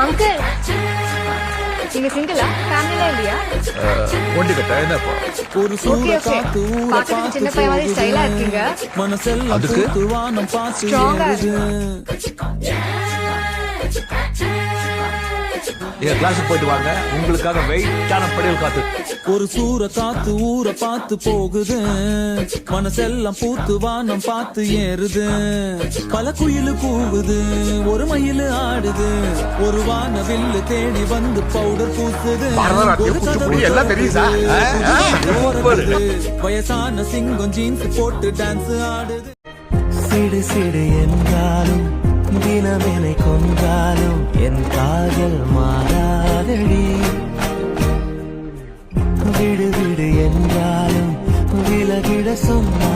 Uncle நீங்க சிங்கிளா ஃபேமிலில இல்லையா? ஒண்டி கட்ட என்னப்பா ஒரு ஓகே ஓகே பாக்கிறதுக்கு சின்ன பையன் மாதிரி ஸ்டைலா இருக்கீங்க. மனசெல்லாம் அதுக்கு? தூத்துவானம் பாத்து ஸ்ட்ராங்கா ஏறுது. எங்க கிளாஸுக்கு போயிட்டு வாங்க, உங்களுக்காக வெயிட்டான படிகள் காத்து. ஒரு சூற காத்து ஊற பார்த்து போகுது, மனசெல்லாம் பூத்து வானம் பார்த்து ஏறுது. பல குயிலு கூவுது, ஒரு மயிலு ஆடுது, ஒரு வானவில்லு தேடி வந்து பவுடர் பூசுது. பரதநாட்டியம், ஒரு கதவு குச்சிப்புடி எல்லாம் தெரியுதா? ஓரத்துக்கு வயசான சிங்கம் ஜீன்ஸ் போட்டு டான்ஸ் ஆடுது. சிடு சிடு என்றாலும் தினமெனை கொன்றாலும் என் காதல் மாறாதடி. விடு விடு என்றாலும் விலகிட சொன்ன